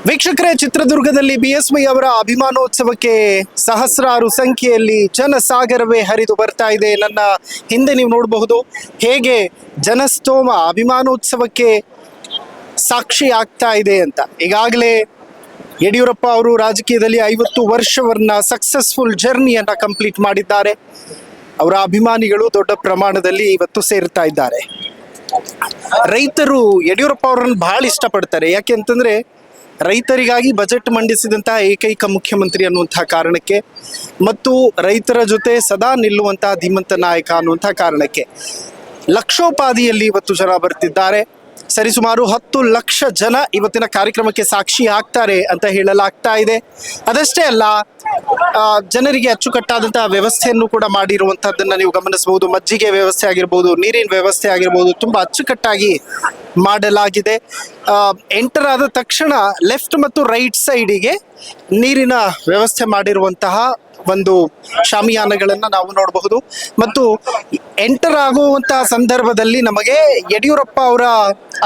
ವೀಕ್ಷಕರೇ, ಚಿತ್ರದುರ್ಗದಲ್ಲಿ ಬಿಎಸ್ವೈ ಅವರ ಅಭಿಮಾನೋತ್ಸವಕ್ಕೆ ಸಹಸ್ರಾರು ಸಂಖ್ಯೆಯಲ್ಲಿ ಜನಸಾಗರವೇ ಹರಿದು ಬರ್ತಾ ಇದೆ. ನನ್ನ ಹಿಂದೆ ನೀವು ನೋಡಬಹುದು ಹೇಗೆ ಜನಸ್ತೋಮ ಅಭಿಮಾನೋತ್ಸವಕ್ಕೆ ಸಾಕ್ಷಿ ಆಗ್ತಾ ಇದೆ ಅಂತ. ಈಗಾಗಲೇ ಯಡಿಯೂರಪ್ಪ ಅವರು ರಾಜಕೀಯದಲ್ಲಿ 50 ವರ್ಷವನ್ನ ಸಕ್ಸಸ್ಫುಲ್ ಜರ್ನಿಯನ್ನ ಕಂಪ್ಲೀಟ್ ಮಾಡಿದ್ದಾರೆ. ಅವರ ಅಭಿಮಾನಿಗಳು ದೊಡ್ಡ ಪ್ರಮಾಣದಲ್ಲಿ ಇವತ್ತು ಸೇರ್ತಾ ಇದ್ದಾರೆ. ರೈತರು ಯಡಿಯೂರಪ್ಪ ಅವರನ್ನು ಬಹಳ ಇಷ್ಟಪಡ್ತಾರೆ. ಯಾಕೆ ಅಂತಂದ್ರೆ ರೈತರಿಗಾಗಿ ಬಜೆಟ್ ಮಂಡಿಸಿದಂತಹ ಏಕೈಕ ಮುಖ್ಯಮಂತ್ರಿ ಅನ್ನುವಂತಹ ಕಾರಣಕ್ಕೆ ಮತ್ತು ರೈತರ ಜೊತೆ ಸದಾ ನಿಲ್ಲುವಂತಹ ಧೀಮಂತ ನಾಯಕ ಅನ್ನುವಂತಹ ಕಾರಣಕ್ಕೆ ಲಕ್ಷೋಪಾದಿಯಲ್ಲಿ ಇವತ್ತು ಜನ ಬರ್ತಿದ್ದಾರೆ. ಸರಿಸುಮಾರು 10 ಲಕ್ಷ ಜನ ಇವತ್ತಿನ ಕಾರ್ಯಕ್ರಮಕ್ಕೆ ಸಾಕ್ಷಿ ಆಗ್ತಾರೆ ಅಂತ ಹೇಳಲಾಗ್ತಾ ಇದೆ. ಅದಷ್ಟೇ ಅಲ್ಲ, ಜನರಿಗೆ ಅಚ್ಚುಕಟ್ಟಾದಂತಹ ವ್ಯವಸ್ಥೆಯನ್ನು ಕೂಡ ಮಾಡಿರುವಂತಹದ್ದನ್ನ ನೀವು ಗಮನಿಸಬಹುದು. ಮಜ್ಜಿಗೆ ವ್ಯವಸ್ಥೆ ಆಗಿರ್ಬೋದು, ನೀರಿನ ವ್ಯವಸ್ಥೆ ಆಗಿರ್ಬೋದು, ತುಂಬಾ ಅಚ್ಚುಕಟ್ಟಾಗಿ ಮಾಡಲಾಗಿದೆ. ಎಂಟರ್ ಆದ ತಕ್ಷಣ ಲೆಫ್ಟ್ ಮತ್ತು ರೈಟ್ ಸೈಡಿಗೆ ನೀರಿನ ವ್ಯವಸ್ಥೆ ಮಾಡಿರುವಂತಹ ಒಂದು ಶಾಮಿಯಾನಗಳನ್ನ ನಾವು ನೋಡಬಹುದು. ಮತ್ತು ಎಂಟರ್ ಆಗುವಂತಹ ಸಂದರ್ಭದಲ್ಲಿ ನಮಗೆ ಯಡಿಯೂರಪ್ಪ ಅವರ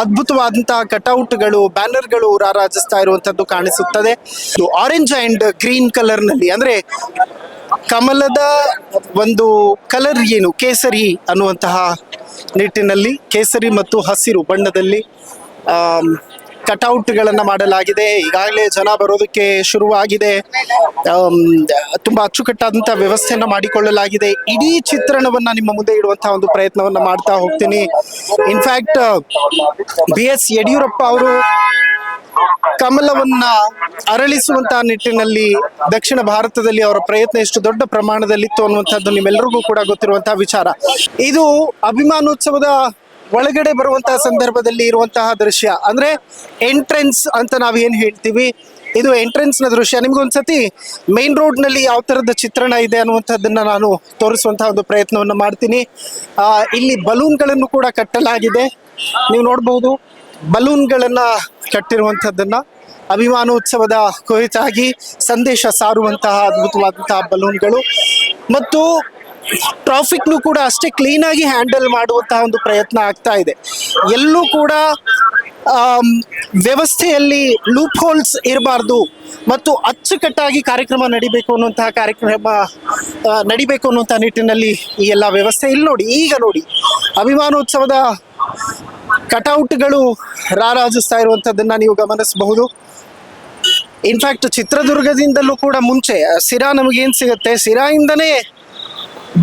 ಅದ್ಭುತವಾದಂತಹ ಕಟೌಟ್ಗಳು, ಬ್ಯಾನರ್ಗಳು ರಾರಾಜಿಸ್ತಾ ಇರುವಂತದ್ದು ಕಾಣಿಸುತ್ತದೆ. ಆರೆಂಜ್ ಅಂಡ್ ಗ್ರೀನ್ ಕಲರ್ ನಲ್ಲಿ, ಅಂದ್ರೆ ಕಮಲದ ಒಂದು ಕಲರ್ ಏನು ಕೇಸರಿ ಅನ್ನುವಂತಹ ನಿಟ್ಟಿನಲ್ಲಿ ಕೇಸರಿ ಮತ್ತು ಹಸಿರು ಬಣ್ಣದಲ್ಲಿ ಕಟೌಟ್ಗಳನ್ನ ಮಾಡಲಾಗಿದೆ. ಈಗಾಗಲೇ ಜನ ಬರೋದಕ್ಕೆ ಶುರುವಾಗಿದೆ. ತುಂಬಾ ಅಚ್ಚುಕಟ್ಟಾದಂತಹ ವ್ಯವಸ್ಥೆಯನ್ನ ಮಾಡಿಕೊಳ್ಳಲಾಗಿದೆ. ಇಡೀ ಚಿತ್ರಣವನ್ನ ನಿಮ್ಮ ಮುಂದೆ ಇಡುವಂತಹ ಒಂದು ಪ್ರಯತ್ನವನ್ನ ಮಾಡ್ತಾ ಹೋಗ್ತೀನಿ. ಇನ್ಫ್ಯಾಕ್ಟ್ BS ಯಡಿಯೂರಪ್ಪ ಅವರು ಕಮಲವನ್ನ ಅರಳಿಸುವಂತಹ ನಿಟ್ಟಿನಲ್ಲಿ ದಕ್ಷಿಣ ಭಾರತದಲ್ಲಿ ಅವರ ಪ್ರಯತ್ನ ಎಷ್ಟು ದೊಡ್ಡ ಪ್ರಮಾಣದಲ್ಲಿತ್ತು ಅನ್ನುವಂಥದ್ದು ನಿಮ್ಮೆಲ್ಲರಿಗೂ ಕೂಡ ಗೊತ್ತಿರುವಂತಹ ವಿಚಾರ. ಇದು ಅಭಿಮಾನೋತ್ಸವದ ಒಳಗಡೆ ಬರುವಂತಹ ಸಂದರ್ಭದಲ್ಲಿ ಇರುವಂತಹ ದೃಶ್ಯ, ಅಂದ್ರೆ ಎಂಟ್ರೆನ್ಸ್ ಅಂತ ನಾವೇನ್ ಹೇಳ್ತೀವಿ, ಇದು ಎಂಟ್ರೆನ್ಸ್ ನ ದೃಶ್ಯ. ನಿಮ್ಗೊಂದ್ಸತಿ ಮೇನ್ ರೋಡ್ ನಲ್ಲಿ ಯಾವ ತರದ ಚಿತ್ರಣ ಇದೆ ಅನ್ನುವಂಥದ್ದನ್ನ ನಾನು ತೋರಿಸುವಂತಹ ಒಂದು ಪ್ರಯತ್ನವನ್ನು ಮಾಡ್ತೀನಿ. ಇಲ್ಲಿ ಬಲೂನ್ಗಳನ್ನು ಕೂಡ ಕಟ್ಟಲಾಗಿದೆ. ನೀವು ನೋಡಬಹುದು ಬಲೂನ್ಗಳನ್ನ ಕಟ್ಟಿರುವಂತಹದ್ದನ್ನ. ಅಭಿಮಾನೋತ್ಸವದ ಕುರಿತಾಗಿ ಸಂದೇಶ ಸಾರುವಂತಹ ಅದ್ಭುತವಾದಂತಹ ಬಲೂನ್ಗಳು ಮತ್ತು ಟ್ರಾಫಿಕ್ನು ಕೂಡ ಅಷ್ಟೇ ಕ್ಲೀನ್ ಆಗಿ ಹ್ಯಾಂಡಲ್ ಮಾಡುವಂತಹ ಒಂದು ಪ್ರಯತ್ನ ಆಗ್ತಾ ಇದೆ. ಎಲ್ಲೂ ಕೂಡ ವ್ಯವಸ್ಥೆಯಲ್ಲಿ ಲೂಪ್ ಹೋಲ್ಸ್ ಇರಬಾರ್ದು ಮತ್ತು ಅಚ್ಚುಕಟ್ಟಾಗಿ ಕಾರ್ಯಕ್ರಮ ನಡಿಬೇಕು ಅನ್ನುವಂತಹ ನಿಟ್ಟಿನಲ್ಲಿ ಈ ಎಲ್ಲ ವ್ಯವಸ್ಥೆ. ಇಲ್ಲಿ ನೋಡಿ, ಈಗ ನೋಡಿ ಅಭಿಮಾನೋತ್ಸವದ ಕಟೌಟ್ಗಳು ರಾರಾಜಿಸ್ತಾ ಇರುವಂತದ್ದನ್ನ ನೀವು ಗಮನಿಸಬಹುದು. ಇನ್ಫ್ಯಾಕ್ಟ್ ಚಿತ್ರದುರ್ಗದಿಂದಲೂ ಕೂಡ ಮುಂಚೆ ಸಿರಾ ನಮಗೇನ್ ಸಿಗುತ್ತೆ, ಸಿರಾಯಿಂದನೇ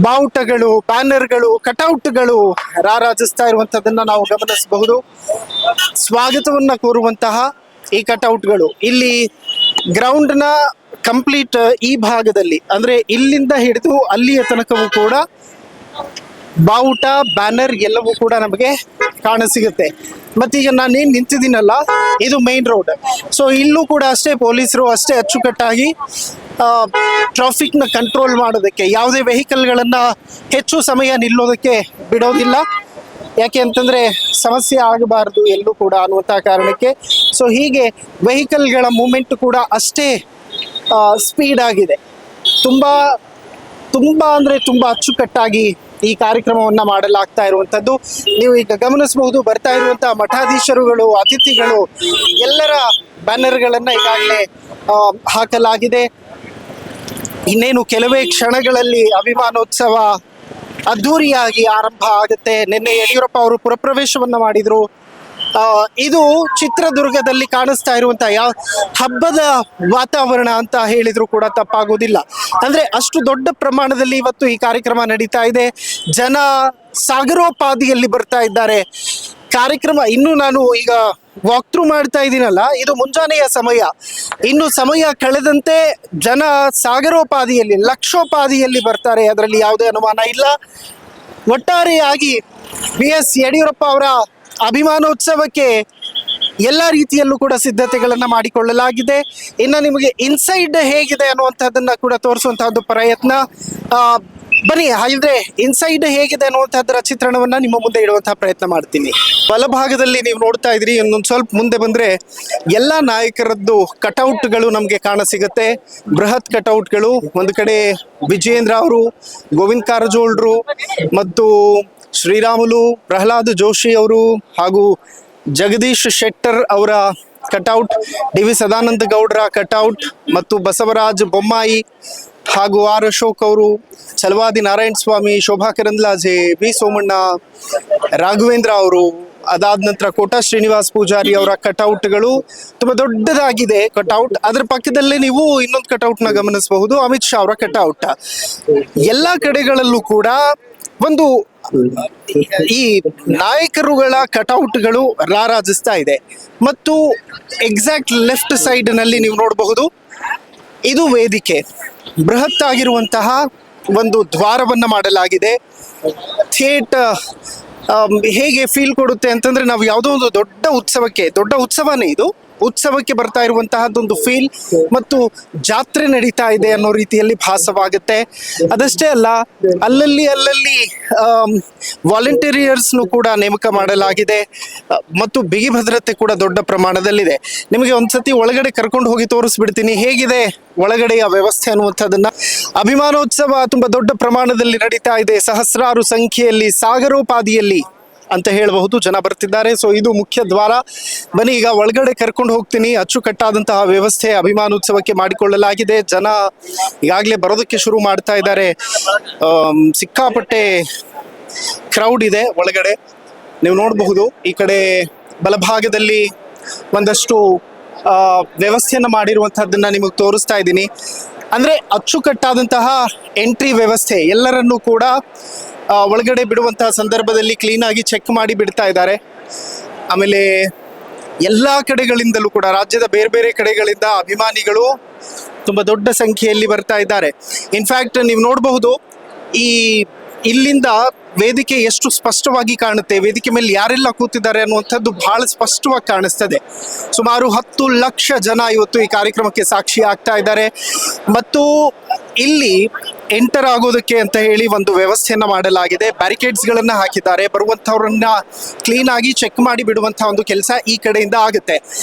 ಬಾವುಟಗಳು, ಬ್ಯಾನರ್ಗಳು, ಕಟೌಟ್ಗಳು ರಾರಾಜಿಸ್ತಾ ಇರುವಂತದ್ದನ್ನ ನಾವು ಗಮನಿಸಬಹುದು. ಸ್ವಾಗತವನ್ನ ಕೋರುವಂತಹ ಈ ಕಟೌಟ್ಗಳು ಇಲ್ಲಿ ಗ್ರೌಂಡ್ ನ ಕಂಪ್ಲೀಟ್ ಈ ಭಾಗದಲ್ಲಿ, ಅಂದ್ರೆ ಇಲ್ಲಿಂದ ಹಿಡಿದು ಅಲ್ಲಿಯ ತನಕವೂ ಕೂಡ ಬಾವುಟ, ಬ್ಯಾನರ್ ಎಲ್ಲವೂ ಕೂಡ ನಮಗೆ ಕಾಣಸಿಗುತ್ತೆ. ಮತ್ತೀಗ ನಾನೇನ್ ನಿಂತಿದ್ದೀನಲ್ಲ, ಇದು ಮೇನ್ ರೋಡ್. ಸೊ ಇಲ್ಲೂ ಕೂಡ ಅಷ್ಟೇ ಪೊಲೀಸರು ಅಷ್ಟೇ ಅಚ್ಚುಕಟ್ಟಾಗಿ ಟ್ರಾಫಿಕ್ ನ ಕಂಟ್ರೋಲ್ ಮಾಡೋದಕ್ಕೆ, ಯಾವುದೇ ವೆಹಿಕಲ್ಗಳನ್ನ ಹೆಚ್ಚು ಸಮಯ ನಿಲ್ಲೋದಕ್ಕೆ ಬಿಡೋದಿಲ್ಲ. ಯಾಕೆ ಅಂತಂದ್ರೆ ಸಮಸ್ಯೆ ಆಗಬಾರದು ಎಲ್ಲೂ ಕೂಡ ಅನ್ನುವಂತಹ ಕಾರಣಕ್ಕೆ. ಸೊ ಹೀಗೆ ವೆಹಿಕಲ್ಗಳ ಮೂವ್ಮೆಂಟ್ ಕೂಡ ಅಷ್ಟೇ ಸ್ಪೀಡ್ ಆಗಿದೆ. ತುಂಬಾ ಅಂದ್ರೆ ತುಂಬಾ ಅಚ್ಚುಕಟ್ಟಾಗಿ ಈ ಕಾರ್ಯಕ್ರಮವನ್ನ ಮಾಡಲಾಗ್ತಾ ಇರುವಂತದ್ದು ನೀವು ಈಗ ಗಮನಿಸಬಹುದು. ಬರ್ತಾ ಇರುವಂತಹ ಮಠಾಧೀಶರುಗಳು, ಅತಿಥಿಗಳು ಎಲ್ಲರ ಬ್ಯಾನರ್ಗಳನ್ನ ಈಗಾಗಲೇ ಹಾಕಲಾಗಿದೆ. ಇನ್ನೇನು ಕೆಲವೇ ಕ್ಷಣಗಳಲ್ಲಿ ಅಭಿಮಾನೋತ್ಸವ ಅದ್ಧೂರಿಯಾಗಿ ಆರಂಭ ಆಗುತ್ತೆ. ನಿನ್ನೆ ಯಡಿಯೂರಪ್ಪ ಅವರು ಪುರಪ್ರವೇಶವನ್ನ ಮಾಡಿದ್ರು. ಇದು ಚಿತ್ರದುರ್ಗದಲ್ಲಿ ಕಾಣಿಸ್ತಾ ಇರುವಂತಹ ಹಬ್ಬದ ವಾತಾವರಣ ಅಂತ ಹೇಳಿದ್ರು ಕೂಡ ತಪ್ಪಾಗೋದಿಲ್ಲ. ಅಂದ್ರೆ ಅಷ್ಟು ದೊಡ್ಡ ಪ್ರಮಾಣದಲ್ಲಿ ಇವತ್ತು ಈ ಕಾರ್ಯಕ್ರಮ ನಡೀತಾ ಇದೆ. ಜನ ಸಾಗರೋಪಾದಿಯಲ್ಲಿ ಬರ್ತಾ ಇದ್ದಾರೆ. ಕಾರ್ಯಕ್ರಮ ಇನ್ನು ನಾನು ಈಗ ವಾಕ್ ಥ್ರೂ ಮಾಡ್ತಾ ಇದ್ದೀನಲ್ಲ, ಇದು ಮುಂಜಾನೆಯ ಸಮಯ. ಇನ್ನು ಸಮಯ ಕಳೆದಂತೆ ಜನ ಸಾಗರೋಪಾದಿಯಲ್ಲಿ, ಲಕ್ಷೋಪಾದಿಯಲ್ಲಿ ಬರ್ತಾರೆ, ಅದರಲ್ಲಿ ಯಾವುದೇ ಅನುಮಾನ ಇಲ್ಲ. ಒಟ್ಟಾರೆಯಾಗಿ BS ಯಡಿಯೂರಪ್ಪ ಅವರ ಅಭಿಮಾನೋತ್ಸವಕ್ಕೆ ಎಲ್ಲ ರೀತಿಯಲ್ಲೂ ಕೂಡ ಸಿದ್ಧತೆಗಳನ್ನ ಮಾಡಿಕೊಳ್ಳಲಾಗಿದೆ. ಇನ್ನು ನಿಮಗೆ ಇನ್ಸೈಡ್ ಹೇಗಿದೆ ಅನ್ನುವಂಥದ್ದನ್ನ ಕೂಡ ತೋರಿಸುವಂತಹದ್ದು ಪ್ರಯತ್ನ. ಬನ್ನಿ, ಹಾಗಿದ್ರೆ ಇನ್ಸೈಡ್ ಹೇಗಿದೆ ಅನ್ನುವಂಥದ್ದರ ಚಿತ್ರಣವನ್ನ ನಿಮ್ಮ ಮುಂದೆ ಇಡುವಂತಹ ಪ್ರಯತ್ನ ಮಾಡ್ತೀನಿ. ಬಲಭಾಗದಲ್ಲಿ ನೀವು ನೋಡ್ತಾ ಇದ್ರಿ, ಇನ್ನೊಂದು ಸ್ವಲ್ಪ ಮುಂದೆ ಬಂದ್ರೆ ಎಲ್ಲಾ ನಾಯಕರದ್ದು ಕಟೌಟ್ಗಳು ನಮ್ಗೆ ಕಾಣಸಿಗುತ್ತೆ. ಬೃಹತ್ ಕಟೌಟ್ಗಳು. ಒಂದು ಕಡೆ ವಿಜಯೇಂದ್ರ ಅವರು, ಗೋವಿಂದ ಕಾರಜೋಳರು ಮತ್ತು ಶ್ರೀರಾಮುಲು, ಪ್ರಹ್ಲಾದ್ ಜೋಶಿ ಅವರು ಹಾಗೂ ಜಗದೀಶ್ ಶೆಟ್ಟರ್ ಅವರ ಕಟೌಟ್, ಡಿ ವಿ ಸದಾನಂದ ಗೌಡರ ಕಟೌಟ್ ಮತ್ತು ಬಸವರಾಜ ಬೊಮ್ಮಾಯಿ ಹಾಗೂ ಆರ್ ಅಶೋಕ್ ಅವರು, ಛಲವಾದಿ ನಾರಾಯಣ ಸ್ವಾಮಿ, ಶೋಭಾ ಕರಂದ್ಲಾಜೆ, ಬಿ ಸೋಮಣ್ಣ, ರಾಘವೇಂದ್ರ ಅವರು, ಅದಾದ ನಂತರ ಕೋಟಾ ಶ್ರೀನಿವಾಸ್ ಪೂಜಾರಿ ಅವರ ಕಟೌಟ್ಗಳು ತುಂಬಾ ದೊಡ್ಡದಾಗಿದೆ ಕಟೌಟ್. ಅದ್ರ ಪಕ್ಕದಲ್ಲೇ ನೀವು ಇನ್ನೊಂದು ಕಟೌಟ್ ನ ಗಮನಿಸಬಹುದು, ಅಮಿತ್ ಶಾ ಅವರ ಕಟೌಟ್. ಎಲ್ಲಾ ಕಡೆಗಳಲ್ಲೂ ಕೂಡ ಒಂದು ಈ ನಾಯಕರುಗಳ ಕಟೌಟ್ಗಳು ರಾರಾಜಿಸ್ತಾ ಇದೆ. ಮತ್ತು ಎಕ್ಸಾಕ್ಟ್ ಲೆಫ್ಟ್ ಸೈಡ್ ನಲ್ಲಿ ನೀವು ನೋಡಬಹುದು, ಇದು ವೇದಿಕೆ. ಬೃಹತ್ ಆಗಿರುವಂತಹ ಒಂದು ದ್ವಾರವನ್ನ ಮಾಡಲಾಗಿದೆ. ಥಿಯೇಟರ್ ಹೇಗೆ ಫೀಲ್ ಕೊಡುತ್ತೆ ಅಂತಂದ್ರೆ, ನಾವು ಯಾವುದೋ ಒಂದು ದೊಡ್ಡ ಉತ್ಸವನೇ ಇದು, ಉತ್ಸವಕ್ಕೆ ಬರ್ತಾ ಇರುವಂತಹದ್ದೊಂದು ಫೀಲ್ ಮತ್ತು ಜಾತ್ರೆ ನಡೀತಾ ಇದೆ ಅನ್ನೋ ರೀತಿಯಲ್ಲಿ ಭಾಸವಾಗುತ್ತೆ. ಅದಷ್ಟೇ ಅಲ್ಲ, ಅಲ್ಲಲ್ಲಿ ವಾಲಂಟಿಯರ್ಸ್ನು ಕೂಡ ನೇಮಕ ಮಾಡಲಾಗಿದೆ ಮತ್ತು ಬಿಗಿ ಭದ್ರತೆ ಕೂಡ ದೊಡ್ಡ ಪ್ರಮಾಣದಲ್ಲಿದೆ. ನಿಮಗೆ ಒಂದ್ಸತಿ ಒಳಗಡೆ ಕರ್ಕೊಂಡು ಹೋಗಿ ತೋರಿಸ್ಬಿಡ್ತೀನಿ ಹೇಗಿದೆ ಒಳಗಡೆಯ ವ್ಯವಸ್ಥೆ ಅನ್ನುವಂಥದ್ದನ್ನ. ಅಭಿಮಾನೋತ್ಸವ ತುಂಬಾ ದೊಡ್ಡ ಪ್ರಮಾಣದಲ್ಲಿ ನಡೀತಾ ಇದೆ. ಸಹಸ್ರಾರು ಸಂಖ್ಯೆಯಲ್ಲಿ, ಸಾಗರೋಪಾದಿಯಲ್ಲಿ ಅಂತ ಹೇಳಬಹುದು ಜನ ಬರ್ತಿದ್ದಾರೆ. ಸೊ ಇದು ಮುಖ್ಯ ದ್ವಾರ. ಬನ್ನಿ ಈಗ ಒಳಗಡೆ ಕರ್ಕೊಂಡು ಹೋಗ್ತೀನಿ. ಅಚ್ಚುಕಟ್ಟಾದಂತಹ ವ್ಯವಸ್ಥೆ ಅಭಿಮಾನೋತ್ಸವಕ್ಕೆ ಮಾಡಿಕೊಳ್ಳಲಾಗಿದೆ. ಜನ ಈಗಾಗಲೇ ಬರೋದಕ್ಕೆ ಶುರು ಮಾಡ್ತಾ ಇದ್ದಾರೆ. ಸಿಕ್ಕಾಪಟ್ಟೆ ಕ್ರೌಡ್ ಇದೆ ಒಳಗಡೆ, ನೀವು ನೋಡಬಹುದು. ಈ ಕಡೆ ಬಲಭಾಗದಲ್ಲಿ ಒಂದಷ್ಟು ವ್ಯವಸ್ಥೆಯನ್ನ ಮಾಡಿರುವಂತಹದ್ದನ್ನ ನಿಮಗೆ ತೋರಿಸ್ತಾ ಇದ್ದೀನಿ. ಅಂದ್ರೆ ಅಚ್ಚುಕಟ್ಟಾದಂತಹ ಎಂಟ್ರಿ ವ್ಯವಸ್ಥೆ, ಎಲ್ಲರನ್ನೂ ಕೂಡ ಒಳಗಡೆ ಬಿಡುವಂತಹ ಸಂದರ್ಭದಲ್ಲಿ ಕ್ಲೀನ್ ಆಗಿ ಚೆಕ್ ಮಾಡಿ ಬಿಡ್ತಾ ಇದ್ದಾರೆ. ಆಮೇಲೆ ಎಲ್ಲಾ ಕಡೆಗಳಿಂದಲೂ ಕೂಡ, ರಾಜ್ಯದ ಬೇರೆ ಬೇರೆ ಕಡೆಗಳಿಂದ ಅಭಿಮಾನಿಗಳು ತುಂಬಾ ದೊಡ್ಡ ಸಂಖ್ಯೆಯಲ್ಲಿ ಬರ್ತಾ ಇದ್ದಾರೆ. ಇನ್ಫ್ಯಾಕ್ಟ್ ನೀವು ನೋಡಬಹುದು, ಇಲ್ಲಿಂದ ವೇದಿಕೆ ಎಷ್ಟು ಸ್ಪಷ್ಟವಾಗಿ ಕಾಣುತ್ತೆ, ವೇದಿಕೆ ಮೇಲೆ ಯಾರೆಲ್ಲ ಕೂತಿದ್ದಾರೆ ಅನ್ನುವಂಥದ್ದು ಬಹಳ ಸ್ಪಷ್ಟವಾಗಿ ಕಾಣಿಸ್ತದೆ. ಸುಮಾರು 10 ಲಕ್ಷ ಜನ ಇವತ್ತು ಈ ಕಾರ್ಯಕ್ರಮಕ್ಕೆ ಸಾಕ್ಷಿ ಆಗ್ತಾ ಇದ್ದಾರೆ. ಮತ್ತು ಇಲ್ಲಿ ಎಂಟರ್ ಆಗೋದಕ್ಕೆ ಅಂತ ಹೇಳಿ ಒಂದು ವ್ಯವಸ್ಥೆಯನ್ನ ಮಾಡಲಾಗಿದೆ. ಬ್ಯಾರಿಕೇಡ್ಸ್ ಗಳನ್ನ ಹಾಕಿದ್ದಾರೆ. ಬರುವಂತವ್ರನ್ನ ಕ್ಲೀನ್ ಆಗಿ ಚೆಕ್ ಮಾಡಿ ಬಿಡುವಂತಹ ಒಂದು ಕೆಲಸ ಈ ಕಡೆಯಿಂದ ಆಗುತ್ತೆ.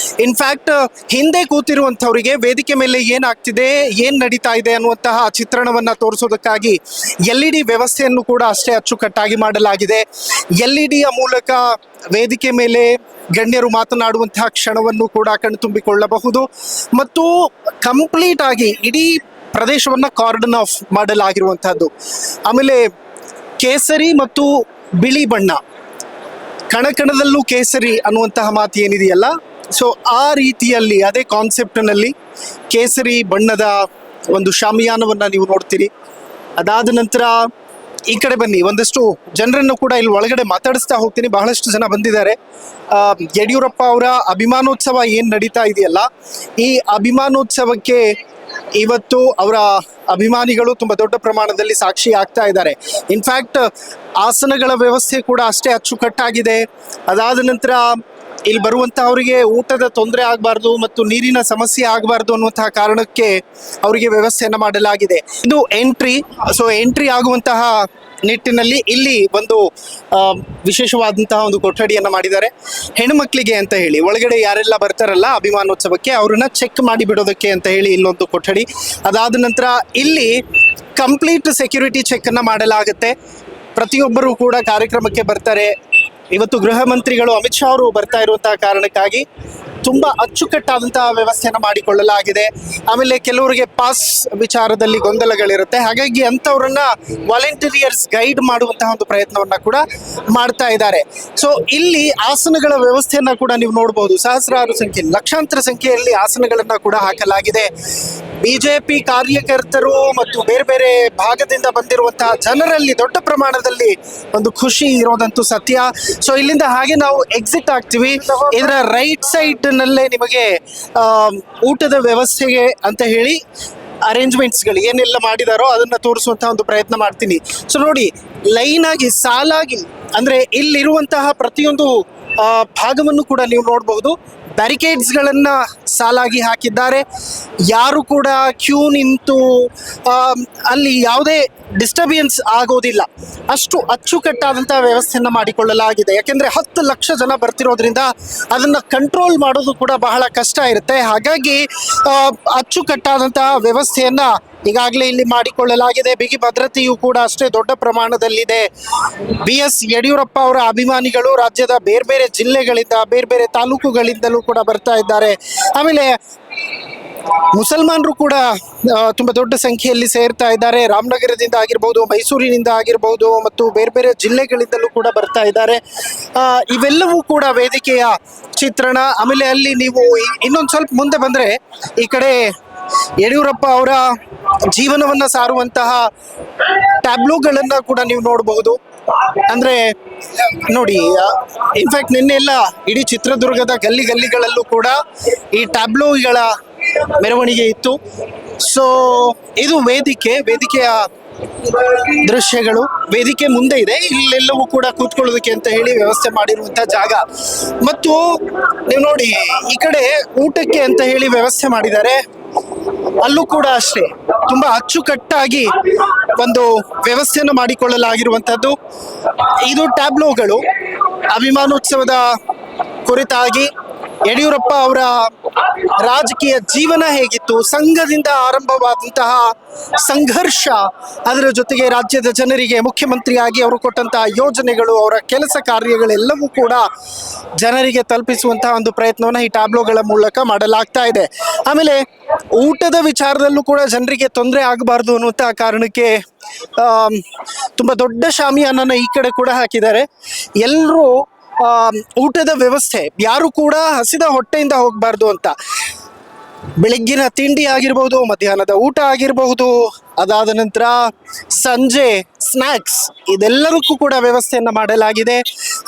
ಇನ್ಫ್ಯಾಕ್ಟ್ ಹಿಂದೆ ಕೂತಿರುವಂತವರಿಗೆ ವೇದಿಕೆ ಮೇಲೆ ಏನಾಗ್ತಿದೆ, ಏನ್ ನಡೀತಾ ಇದೆ ಅನ್ನುವಂತಹ ಚಿತ್ರಣವನ್ನ ತೋರಿಸೋದಕ್ಕಾಗಿ LED ವ್ಯವಸ್ಥೆಯನ್ನು ಕೂಡ ಅಷ್ಟೇ ಅಚ್ಚುಕಟ್ಟಾಗಿ ಮಾಡಲಾಗಿದೆ. LED ಯ ಮೂಲಕ ವೇದಿಕೆ ಮೇಲೆ ಗಣ್ಯರು ಮಾತನಾಡುವಂತಹ ಕ್ಷಣವನ್ನು ಕೂಡ ಕಣ್ತುಂಬಿಕೊಳ್ಳಬಹುದು. ಮತ್ತು ಕಂಪ್ಲೀಟ್ ಆಗಿ ಇಡೀ ಪ್ರದೇಶವನ್ನ ಕಾರ್ಡನ್ ಆಫ್ ಮಾಡಲಾಗಿರುವಂತಹದ್ದು. ಆಮೇಲೆ ಕೇಸರಿ ಮತ್ತು ಬಿಳಿ ಬಣ್ಣ, ಕಣಕಣದಲ್ಲೂ ಕೇಸರಿ ಅನ್ನುವಂತಹ ಮಾತು ಏನಿದೆಯಲ್ಲ, ಸೊ ಆ ರೀತಿಯಲ್ಲಿ ಅದೇ ಕಾನ್ಸೆಪ್ಟ್ ನಲ್ಲಿ ಕೇಸರಿ ಬಣ್ಣದ ಒಂದು ಶಾಮಿಯಾನವನ್ನ ನೀವು ನೋಡ್ತೀರಿ. ಅದಾದ ನಂತರ ಈ ಕಡೆ ಬನ್ನಿ, ಒಂದಷ್ಟು ಜನರನ್ನು ಕೂಡ ಇಲ್ಲಿ ಒಳಗಡೆ ಮಾತಾಡಿಸ್ತಾ ಹೋಗ್ತೀನಿ. ಬಹಳಷ್ಟು ಜನ ಬಂದಿದ್ದಾರೆ. ಯಡಿಯೂರಪ್ಪ ಅವರ ಅಭಿಮಾನೋತ್ಸವ ಏನ್ ನಡೀತಾ ಇದೆಯಲ್ಲ, ಈ ಅಭಿಮಾನೋತ್ಸವಕ್ಕೆ ಇವತ್ತು ಅವರ ಅಭಿಮಾನಿಗಳು ತುಂಬಾ ದೊಡ್ಡ ಪ್ರಮಾಣದಲ್ಲಿ ಸಾಕ್ಷಿ ಆಗ್ತಾ ಇದ್ದಾರೆ. ಇನ್ಫ್ಯಾಕ್ಟ್ ಆಸನಗಳ ವ್ಯವಸ್ಥೆ ಕೂಡ ಅಷ್ಟೇ ಅಚ್ಚುಕಟ್ಟಾಗಿದೆ. ಅದಾದ ನಂತರ ಇಲ್ಲಿ ಬರುವಂತಹವರಿಗೆ ಊಟದ ತೊಂದರೆ ಆಗಬಾರ್ದು ಮತ್ತು ನೀರಿನ ಸಮಸ್ಯೆ ಆಗಬಾರ್ದು ಅನ್ನುವಂತಹ ಕಾರಣಕ್ಕೆ ಅವರಿಗೆ ವ್ಯವಸ್ಥೆಯನ್ನ ಮಾಡಲಾಗಿದೆ. ಇದು ಎಂಟ್ರಿ. ಸೊ ಎಂಟ್ರಿ ಆಗುವಂತಹ ನಿಟ್ಟಿನಲ್ಲಿ ಇಲ್ಲಿ ಒಂದು ವಿಶೇಷವಾದಂತಹ ಒಂದು ಕೊಠಡಿಯನ್ನ ಮಾಡಿದ್ದಾರೆ. ಹೆಣ್ಮಕ್ಳಿಗೆ ಅಂತ ಹೇಳಿ ಒಳಗಡೆ ಯಾರೆಲ್ಲ ಬರ್ತಾರಲ್ಲ ಅಭಿಮಾನೋತ್ಸವಕ್ಕೆ, ಅವ್ರನ್ನ ಚೆಕ್ ಮಾಡಿ ಬಿಡೋದಕ್ಕೆ ಅಂತ ಹೇಳಿ ಇಲ್ಲೊಂದು ಕೊಠಡಿ. ಅದಾದ ನಂತರ ಇಲ್ಲಿ ಕಂಪ್ಲೀಟ್ ಸೆಕ್ಯೂರಿಟಿ ಚೆಕ್ ಅನ್ನ ಮಾಡಲಾಗುತ್ತೆ. ಪ್ರತಿಯೊಬ್ಬರು ಕೂಡ ಕಾರ್ಯಕ್ರಮಕ್ಕೆ ಬರ್ತಾರೆ. ಇವತ್ತು ಗೃಹ ಮಂತ್ರಿಗಳು ಅಮಿತ್ ಶಾ ಅವರು ಬರ್ತಾ ಇರುವಂತಹ ಕಾರಣಕ್ಕಾಗಿ ತುಂಬಾ ಅಚ್ಚುಕಟ್ಟಾದಂತಹ ವ್ಯವಸ್ಥೆಯನ್ನು ಮಾಡಿಕೊಳ್ಳಲಾಗಿದೆ. ಆಮೇಲೆ ಕೆಲವರಿಗೆ ಪಾಸ್ ವಿಚಾರದಲ್ಲಿ ಗೊಂದಲಗಳಿರುತ್ತೆ, ಹಾಗಾಗಿ ಅಂಥವ್ರನ್ನ ವಾಲಂಟಿಯರ್ಸ್ ಗೈಡ್ ಮಾಡುವಂತಹ ಒಂದು ಪ್ರಯತ್ನವನ್ನ ಕೂಡ ಮಾಡ್ತಾ ಇದ್ದಾರೆ. ಸೊ ಇಲ್ಲಿ ಆಸನಗಳ ವ್ಯವಸ್ಥೆಯನ್ನ ಕೂಡ ನೀವು ನೋಡಬಹುದು. ಸಹಸ್ರಾರು ಸಂಖ್ಯೆ, ಲಕ್ಷಾಂತರ ಸಂಖ್ಯೆಯಲ್ಲಿ ಆಸನಗಳನ್ನ ಕೂಡ ಹಾಕಲಾಗಿದೆ. ಬಿಜೆಪಿ ಕಾರ್ಯಕರ್ತರು ಮತ್ತು ಬೇರೆ ಬೇರೆ ಭಾಗದಿಂದ ಬಂದಿರುವಂತಹ ಜನರಲ್ಲಿ ದೊಡ್ಡ ಪ್ರಮಾಣದಲ್ಲಿ ಒಂದು ಖುಷಿ ಇರೋದಂತೂ ಸತ್ಯ. ಸೊ ಇಲ್ಲಿಂದ ಹಾಗೆ ನಾವು ಎಕ್ಸಿಟ್ ಆಗ್ತೀವಿ. ಇದರ ರೈಟ್ ಸೈಡ್ ನಲ್ಲೇ ನಿಮಗೆ ಊಟದ ವ್ಯವಸ್ಥೆಗೆ ಅಂತ ಹೇಳಿ ಅರೇಂಜ್ಮೆಂಟ್ಸ್ಗಳು ಏನೆಲ್ಲ ಮಾಡಿದಾರೋ ಅದನ್ನ ತೋರಿಸುವಂತಹ ಒಂದು ಪ್ರಯತ್ನ ಮಾಡ್ತೀನಿ. ಸೊ ನೋಡಿ, ಲೈನ್ ಆಗಿ ಸಾಲಾಗಿ, ಅಂದ್ರೆ ಇಲ್ಲಿರುವಂತಹ ಪ್ರತಿಯೊಂದು ಭಾಗವನ್ನು ಕೂಡ ನೀವು ನೋಡಬಹುದು. ಬ್ಯಾರಿಕೇಡ್ಸ್ಗಳನ್ನ ಸಾಲಾಗಿ ಹಾಕಿದ್ದಾರೆ. ಯಾರು ಕೂಡ ಕ್ಯೂ ನಿಂತು ಅಲ್ಲಿ ಯಾವುದೇ ಡಿಸ್ಟರ್ಬೆನ್ಸ್ ಆಗೋದಿಲ್ಲ, ಅಷ್ಟು ಅಚ್ಚುಕಟ್ಟಾದಂತಹ ವ್ಯವಸ್ಥೆಯನ್ನ ಮಾಡಿಕೊಳ್ಳಲಾಗಿದೆ. ಯಾಕೆಂದ್ರೆ 10 ಲಕ್ಷ ಜನ ಬರ್ತಿರೋದ್ರಿಂದ ಅದನ್ನ ಕಂಟ್ರೋಲ್ ಮಾಡೋದು ಕೂಡ ಬಹಳ ಕಷ್ಟ ಇರುತ್ತೆ. ಹಾಗಾಗಿ ಅಚ್ಚುಕಟ್ಟಾದಂತಹ ವ್ಯವಸ್ಥೆಯನ್ನ ಈಗಾಗಲೇ ಇಲ್ಲಿ ಮಾಡಿಕೊಳ್ಳಲಾಗಿದೆ. ಬಿಗಿ ಭದ್ರತೆಯೂ ಕೂಡ ಅಷ್ಟೇ ದೊಡ್ಡ ಪ್ರಮಾಣದಲ್ಲಿದೆ. BS ಯಡಿಯೂರಪ್ಪ ಅವರ ಅಭಿಮಾನಿಗಳು ರಾಜ್ಯದ ಬೇರೆ ಬೇರೆ ಜಿಲ್ಲೆಗಳಿಂದ, ಬೇರೆ ಬೇರೆ ತಾಲೂಕುಗಳಿಂದಲೂ ಕೂಡ ಬರ್ತಾ ಇದ್ದಾರೆ. ಆಮೇಲೆ ಮುಸಲ್ಮಾನರು ಕೂಡ ತುಂಬಾ ದೊಡ್ಡ ಸಂಖ್ಯೆಯಲ್ಲಿ ಸೇರ್ತಾ ಇದ್ದಾರೆ. ರಾಮನಗರದಿಂದ ಆಗಿರ್ಬೋದು, ಮೈಸೂರಿನಿಂದ ಆಗಿರ್ಬೋದು, ಮತ್ತು ಬೇರೆ ಬೇರೆ ಜಿಲ್ಲೆಗಳಿಂದಲೂ ಕೂಡ ಬರ್ತಾ ಇದ್ದಾರೆ. ಇವೆಲ್ಲವೂ ಕೂಡ ವೇದಿಕೆಯ ಚಿತ್ರಣ. ಆಮೇಲೆ ಅಲ್ಲಿ ನೀವು ಇನ್ನೊಂದು ಸ್ವಲ್ಪ ಮುಂದೆ ಬಂದ್ರೆ ಈ ಕಡೆ ಯಡಿಯೂರಪ್ಪ ಅವರ ಜೀವನವನ್ನ ಸಾರುವಂತಹ ಟ್ಯಾಬ್ಲೋಗಳನ್ನ ಕೂಡ ನೀವು ನೋಡಬಹುದು. ಅಂದ್ರೆ ನೋಡಿ, ಇನ್ಫ್ಯಾಕ್ಟ್ ನಿನ್ನೆಲ್ಲ ಇಡೀ ಚಿತ್ರದುರ್ಗದ ಗಲ್ಲಿ ಗಲ್ಲಿಗಳಲ್ಲೂ ಕೂಡ ಈ ಟ್ಯಾಬ್ಲೋಗಳ ಮೆರವಣಿಗೆ ಇತ್ತು. ಸೊ ಇದು ವೇದಿಕೆಯ ದೃಶ್ಯಗಳು. ವೇದಿಕೆ ಮುಂದೆ ಇದೆ, ಇಲ್ಲೆಲ್ಲವೂ ಕೂಡ ಕೂತ್ಕೊಳ್ಳೋದಕ್ಕೆ ಅಂತ ಹೇಳಿ ವ್ಯವಸ್ಥೆ ಮಾಡಿರುವಂತಹ ಜಾಗ. ಮತ್ತು ನೀವು ನೋಡಿ ಈ ಕಡೆ ಊಟಕ್ಕೆ ಅಂತ ಹೇಳಿ ವ್ಯವಸ್ಥೆ ಮಾಡಿದ್ದಾರೆ. ಅಲ್ಲೂ ಕೂಡ ಅಷ್ಟೇ ತುಂಬಾ ಅಚ್ಚುಕಟ್ಟಾಗಿ ಒಂದು ವ್ಯವಸ್ಥೆಯನ್ನು ಮಾಡಿಕೊಳ್ಳಲಾಗಿರುವಂತದ್ದು. ಇದು ಟ್ಯಾಬ್ಲೋಗಳು ಅಭಿಮಾನೋತ್ಸವದ ಕುರಿತಾಗಿ ಯಡಿಯೂರಪ್ಪ ಅವರ ರಾಜಕೀಯ ಜೀವನ ಹೇಗಿತ್ತು, ಸಂಘದಿಂದ ಆರಂಭವಾದಂತಹ ಸಂಘರ್ಷ, ಅದರ ಜೊತೆಗೆ ರಾಜ್ಯದ ಜನರಿಗೆ ಮುಖ್ಯಮಂತ್ರಿಯಾಗಿ ಅವರು ಕೊಟ್ಟಂತಹ ಯೋಜನೆಗಳು, ಅವರ ಕೆಲಸ ಕಾರ್ಯಗಳೆಲ್ಲವೂ ಕೂಡ ಜನರಿಗೆ ತಲುಪಿಸುವಂತಹ ಒಂದು ಪ್ರಯತ್ನವನ್ನು ಈ ಟ್ಯಾಬ್ಲೋಗಳ ಮೂಲಕ ಮಾಡಲಾಗ್ತಾ ಇದೆ. ಆಮೇಲೆ ಊಟದ ವಿಚಾರದಲ್ಲೂ ಕೂಡ ಜನರಿಗೆ ತೊಂದರೆ ಆಗಬಾರ್ದು ಅನ್ನುವಂತಹ ಕಾರಣಕ್ಕೆ ತುಂಬಾ ದೊಡ್ಡ ಶಾಮಿಯಾನನ ಈ ಕಡೆ ಕೂಡ ಹಾಕಿದ್ದಾರೆ. ಎಲ್ಲರೂ ಊಟದ ವ್ಯವಸ್ಥೆ, ಯಾರು ಕೂಡ ಹಸಿದ ಹೊಟ್ಟೆಯಿಂದ ಹೋಗಬಾರ್ದು ಅಂತ. ಬೆಳಗ್ಗಿನ ತಿಂಡಿ ಆಗಿರ್ಬೋದು, ಮಧ್ಯಾಹ್ನದ ಊಟ ಆಗಿರಬಹುದು, ಅದಾದ ನಂತರ ಸಂಜೆ ಸ್ನ್ಯಾಕ್ಸ್, ಇದೆಲ್ಲದಕ್ಕೂ ಕೂಡ ವ್ಯವಸ್ಥೆಯನ್ನ ಮಾಡಲಾಗಿದೆ.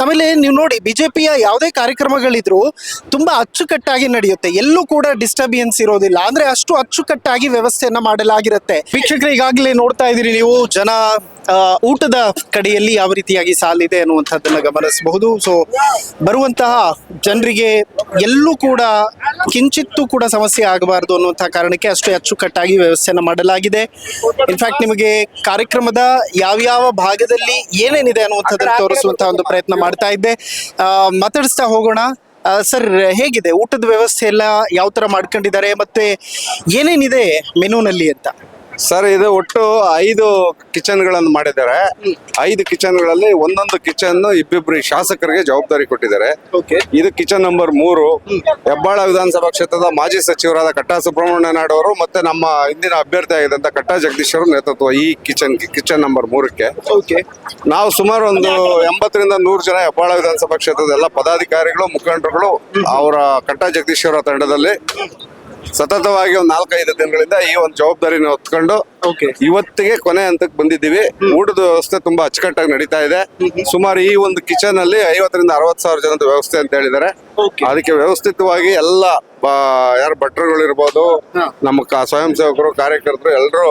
ಆಮೇಲೆ ನೀವು ನೋಡಿ, ಬಿಜೆಪಿಯ ಯಾವುದೇ ಕಾರ್ಯಕ್ರಮಗಳಿದ್ರು ತುಂಬಾ ಅಚ್ಚುಕಟ್ಟಾಗಿ ನಡೆಯುತ್ತೆ, ಎಲ್ಲೂ ಕೂಡ ಡಿಸ್ಟರ್ಬೆನ್ಸ್ ಇರೋದಿಲ್ಲ. ಅಂದ್ರೆ ಅಷ್ಟು ಅಚ್ಚುಕಟ್ಟಾಗಿ ವ್ಯವಸ್ಥೆಯನ್ನ ಮಾಡಲಾಗಿರುತ್ತೆ. ವೀಕ್ಷಕರು, ಈಗಾಗಲೇ ನೋಡ್ತಾ ಇದ್ದೀರಿ ನೀವು, ಜನ ಊಟದ ಕಡೆಯಲ್ಲಿ ಯಾವ ರೀತಿಯಾಗಿ ಸಾಲಿದೆ ಅನ್ನುವಂಥದ್ದನ್ನ ಗಮನಿಸಬಹುದು. ಸೊ ಬರುವಂತಹ ಜನರಿಗೆ ಎಲ್ಲೂ ಕೂಡ ಕಿಂಚಿತ್ತೂ ಕೂಡ ಸಮಸ್ಯೆ ಆಗಬಾರದು ಅನ್ನುವಂತಹ ಕಾರಣಕ್ಕೆ ಅಷ್ಟೇ ಅಚ್ಚುಕಟ್ಟಾಗಿ ವ್ಯವಸ್ಥೆಯನ್ನ ಮಾಡಲಾಗಿದೆ. ಇನ್ಫ್ಯಾಕ್ಟ್ ನಿಮಗೆ ಕಾರ್ಯಕ್ರಮದ ಯಾವ್ಯಾವ ಭಾಗದಲ್ಲಿ ಏನೇನಿದೆ ಅನ್ನುವಂಥದ್ದನ್ನು ತೋರಿಸುವಂತಹ ಒಂದು ಪ್ರಯತ್ನ ಮಾಡ್ತಾ ಇದ್ದೆ. ಮಾತಾಡಿಸ್ತಾ ಹೋಗೋಣ. ಸರ್, ಹೇಗಿದೆ ಊಟದ ವ್ಯವಸ್ಥೆ ಎಲ್ಲ, ಯಾವ ತರ ಮಾಡ್ಕೊಂಡಿದ್ದಾರೆ, ಮತ್ತೆ ಏನೇನಿದೆ ಮೆನುನಲ್ಲಿ ಅಂತ? ಸರ್, ಇದು ಒಟ್ಟು 5 ಕಿಚನ್ಗಳನ್ನು ಮಾಡಿದ್ದಾರೆ. 5 ಕಿಚನ್ಗಳಲ್ಲಿ ಒಂದೊಂದು ಕಿಚನ್ ಇಬ್ಬಿಬ್ರು ಶಾಸಕರಿಗೆ ಜವಾಬ್ದಾರಿ ಕೊಟ್ಟಿದ್ದಾರೆ. ಇದು ಕಿಚನ್ ನಂಬರ್ 3. ಹೆಬ್ಬಾಳ ವಿಧಾನಸಭಾ ಕ್ಷೇತ್ರದ ಮಾಜಿ ಸಚಿವರಾದ ಕಟ್ಟಾ ಸುಬ್ರಹ್ಮಣ್ಯ ನಾಯ್ಡು ಅವರು ಮತ್ತೆ ನಮ್ಮ ಹಿಂದಿನ ಅಭ್ಯರ್ಥಿ ಆಗಿದ್ದಂತ ಕಟ್ಟಾ ಜಗದೀಶ್ ಅವರು ನೇತೃತ್ವ ಈ ಕಿಚನ್ ನಂಬರ್ 3ಕ್ಕೆ. ನಾವು ಸುಮಾರು ಒಂದು 80 ರಿಂದ 100 ಜನ ಹೆಬ್ಬಾಳ ವಿಧಾನಸಭಾ ಕ್ಷೇತ್ರದ ಎಲ್ಲ ಪದಾಧಿಕಾರಿಗಳು, ಮುಖಂಡರುಗಳು ಅವರ ಕಟ್ಟಾ ಜಗದೀಶ್ ಅವರ ತಂಡದಲ್ಲಿ ಸತತವಾಗಿ ಒಂದು 4-5 ದಿನಗಳಿಂದ ಈ ಒಂದು ಜವಾಬ್ದಾರಿನ ಹೊತ್ಕೊಂಡು ಇವತ್ತಿಗೆ ಕೊನೆ ಹಂತಕ್ಕೆ ಬಂದಿದ್ದೀವಿ. ಊಟದ ವ್ಯವಸ್ಥೆ ತುಂಬಾ ಅಚ್ಚುಕಟ್ಟಾಗಿ ನಡೀತಾ ಇದೆ. ಸುಮಾರು ಈ ಒಂದು ಕಿಚನ್ ಅಲ್ಲಿ 50 ರಿಂದ 60 ಸಾವಿರ ಜನದ ವ್ಯವಸ್ಥೆ ಅಂತ ಹೇಳಿದ್ದಾರೆ. ಅದಕ್ಕೆ ವ್ಯವಸ್ಥಿತವಾಗಿ ಎಲ್ಲ ಯಾರು ಭಟ್ರುಗಳು ಇರ್ಬೋದು, ನಮ್ಮ ಸ್ವಯಂ ಸೇವಕರು, ಕಾರ್ಯಕರ್ತರು ಎಲ್ಲರೂ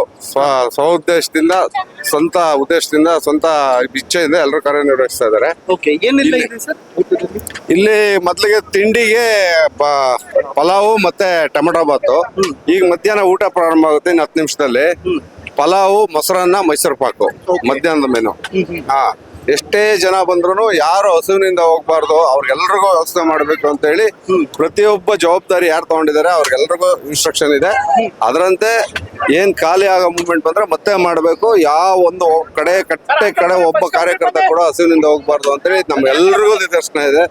ಸ್ವಉದ್ದೇಶದಿಂದ, ಸ್ವಂತ ಉದ್ದೇಶದಿಂದ, ಸ್ವಂತ ಇಚ್ಛೆಯಿಂದ ಎಲ್ಲರೂ ಕಾರ್ಯನಿರ್ವಹಿಸ್ತಾ ಇದ್ದಾರೆ. ಇಲ್ಲಿ ಮೊದಲಿಗೆ ತಿಂಡಿಗೆ ಪಲಾವು ಮತ್ತೆ ಟೊಮೆಟೊ ಬಾತು. ಈಗ ಮಧ್ಯಾಹ್ನ ಊಟ ಪ್ರಾರಂಭ ಆಗುತ್ತೆ ಇನ್ನು 10 ನಿಮಿಷದಲ್ಲಿ. ಪಲಾವು, ಮೊಸರನ್ನ, ಮೈಸೂರು ಪಾಕು ಮಧ್ಯಾಹ್ನದ ಮೆನು. ಎಷ್ಟೇ ಜನ ಬಂದ್ರು ಯಾರು ಹಸುವಿನಿಂದ ಹೋಗ್ಬಾರ್ದು, ಅವ್ರಿಗೆಲ್ರಿಗೂ ವ್ಯವಸ್ಥೆ ಮಾಡ್ಬೇಕು ಅಂತ ಹೇಳಿ ಪ್ರತಿಯೊಬ್ಬ ಜವಾಬ್ದಾರಿ ಯಾರು ತಗೊಂಡಿದ್ದಾರೆ ಅವ್ರಿಗೆಲ್ರಿಗೂ ಇನ್ಸ್ಟ್ರಕ್ಷನ್ ಇದೆ. ಅದರಂತೆ ಏನ್ ಖಾಲಿ ಆಗೋ ಮೂವ್ಮೆಂಟ್ ಬಂದ್ರೆ ಮತ್ತೆ ಮಾಡ್ಬೇಕು. ಯಾವ ಒಂದು ಕಡೆ ಒಬ್ಬ ಕಾರ್ಯಕರ್ತ ಕೂಡ ಹಸುವಿನಿಂದ ಹೋಗ್ಬಾರ್ದು ಅಂತೇಳಿ ನಮ್ಗೆಲ್ರಿಗೂ ನಿದರ್ಶನ ಇದೆ.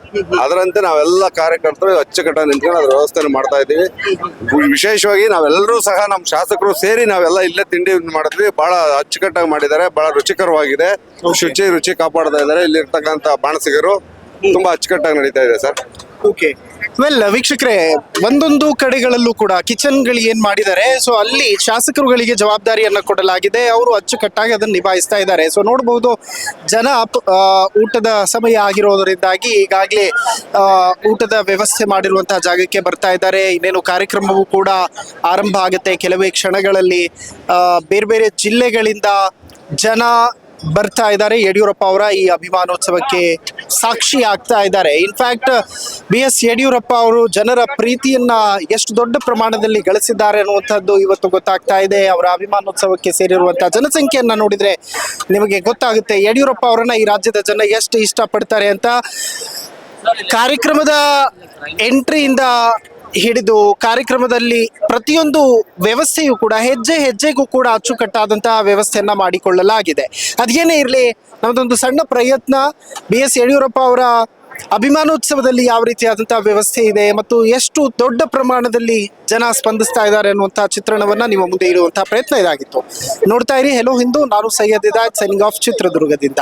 ಅದರಂತೆ ನಾವೆಲ್ಲ ಕಾರ್ಯಕರ್ತರು ಅಚ್ಚುಕಟ್ಟಾಗಿ ನಿಂತ್ಕೊಂಡು ಅದ್ರ ವ್ಯವಸ್ಥೆ ಮಾಡ್ತಾ ಇದೀವಿ. ವಿಶೇಷವಾಗಿ ನಾವೆಲ್ಲರೂ ಸಹ ನಮ್ಮ ಶಾಸಕರು ಸೇರಿ ನಾವೆಲ್ಲ ಇಲ್ಲೇ ತಿಂಡಿ ಮಾಡಿದ್ವಿ. ಬಹಳ ಅಚ್ಚುಕಟ್ಟಾಗಿ ಮಾಡಿದ್ದಾರೆ, ಬಹಳ ರುಚಿಕರವಾಗಿದೆ. ರುಚಿ ಕಾಪಾಡ್ತಾ ಇದ್ದಾರೆ. ಇಲ್ಲಿ ಇರ್ತಕ್ಕಂಥ ಬಾಣಸಿಗರು ತುಂಬಾ ಅಚ್ಚುಕಟ್ಟಾಗಿ ನಡೀತಾ ಇದೆ ಸರ್. ವೆಲ್ ವೀಕ್ಷಕರೇ, ಒಂದೊಂದು ಕಡೆಗಳಲ್ಲೂ ಕೂಡ ಕಿಚನ್ಗಳು ಏನ್ ಮಾಡಿದ್ದಾರೆ, ಸೊ ಅಲ್ಲಿ ಶಾಸಕರುಗಳಿಗೆ ಜವಾಬ್ದಾರಿಯನ್ನ ಕೊಡಲಾಗಿದೆ. ಅವರು ಅಚ್ಚುಕಟ್ಟಾಗಿ ಅದನ್ನು ನಿಭಾಯಿಸ್ತಾ ಇದ್ದಾರೆ. ಸೊ ನೋಡಬಹುದು, ಜನ ಊಟದ ಸಮಯ ಆಗಿರೋದರಿಂದಾಗಿ ಈಗಾಗಲೇ ಊಟದ ವ್ಯವಸ್ಥೆ ಮಾಡಿರುವಂತಹ ಜಾಗಕ್ಕೆ ಬರ್ತಾ ಇದ್ದಾರೆ. ಇನ್ನೇನು ಕಾರ್ಯಕ್ರಮವೂ ಕೂಡ ಆರಂಭ ಆಗುತ್ತೆ ಕೆಲವೇ ಕ್ಷಣಗಳಲ್ಲಿ. ಬೇರೆ ಬೇರೆ ಜಿಲ್ಲೆಗಳಿಂದ ಜನ ಬರ್ತಾ ಇದ್ದಾರೆ. ಯಡಿಯೂರಪ್ಪ ಅವರ ಈ ಅಭಿಮಾನೋತ್ಸವಕ್ಕೆ ಸಾಕ್ಷಿ ಆಗ್ತಾ ಇದ್ದಾರೆ. ಇನ್ಫ್ಯಾಕ್ಟ್ ಯಡಿಯೂರಪ್ಪ ಅವರು ಜನರ ಪ್ರೀತಿಯನ್ನ ಎಷ್ಟು ದೊಡ್ಡ ಪ್ರಮಾಣದಲ್ಲಿ ಗಳಿಸಿದ್ದಾರೆ ಅನ್ನುವಂಥದ್ದು ಇವತ್ತು ಗೊತ್ತಾಗ್ತಾ ಇದೆ. ಅವರ ಅಭಿಮಾನೋತ್ಸವಕ್ಕೆ ಸೇರಿರುವಂತಹ ಜನಸಂಖ್ಯೆಯನ್ನ ನೋಡಿದ್ರೆ ನಿಮಗೆ ಗೊತ್ತಾಗುತ್ತೆ ಯಡಿಯೂರಪ್ಪ ಅವರನ್ನ ಈ ರಾಜ್ಯದ ಜನ ಎಷ್ಟು ಇಷ್ಟಪಡ್ತಾರೆ ಅಂತ. ಕಾರ್ಯಕ್ರಮದ ಎಂಟ್ರಿಯಿಂದ ಹಿಡಿದು ಕಾರ್ಯಕ್ರಮದಲ್ಲಿ ಪ್ರತಿಯೊಂದು ವ್ಯವಸ್ಥೆಯು ಕೂಡ ಹೆಜ್ಜೆ ಹೆಜ್ಜೆಗೂ ಕೂಡ ಅಚ್ಚುಕಟ್ಟಾದಂತಹ ವ್ಯವಸ್ಥೆಯನ್ನ ಮಾಡಿಕೊಳ್ಳಲಾಗಿದೆ. ಅದೇನೇ ಇರಲಿ, ನಮ್ಮದೊಂದು ಸಣ್ಣ ಪ್ರಯತ್ನ BS ಯಡಿಯೂರಪ್ಪ ಅವರ ಅಭಿಮಾನೋತ್ಸವದಲ್ಲಿ ಯಾವ ರೀತಿಯಾದಂತಹ ವ್ಯವಸ್ಥೆ ಇದೆ ಮತ್ತು ಎಷ್ಟು ದೊಡ್ಡ ಪ್ರಮಾಣದಲ್ಲಿ ಜನ ಸ್ಪಂದಿಸ್ತಾ ಇದ್ದಾರೆ ಅನ್ನುವಂತಹ ಚಿತ್ರಣವನ್ನ ನಿಮ್ಮ ಮುಂದೆ ಇಡುವಂತಹ ಪ್ರಯತ್ನ ಇದಾಗಿತ್ತು. ನೋಡ್ತಾ ಇರಿ ಹೆಲೋ ಹಿಂದೂ. ನಾನು ಸೈಯದ್ ಇದಾಯತ್, ಸೈನಿಂಗ್ ಆಫ್, ಚಿತ್ರದುರ್ಗದಿಂದ.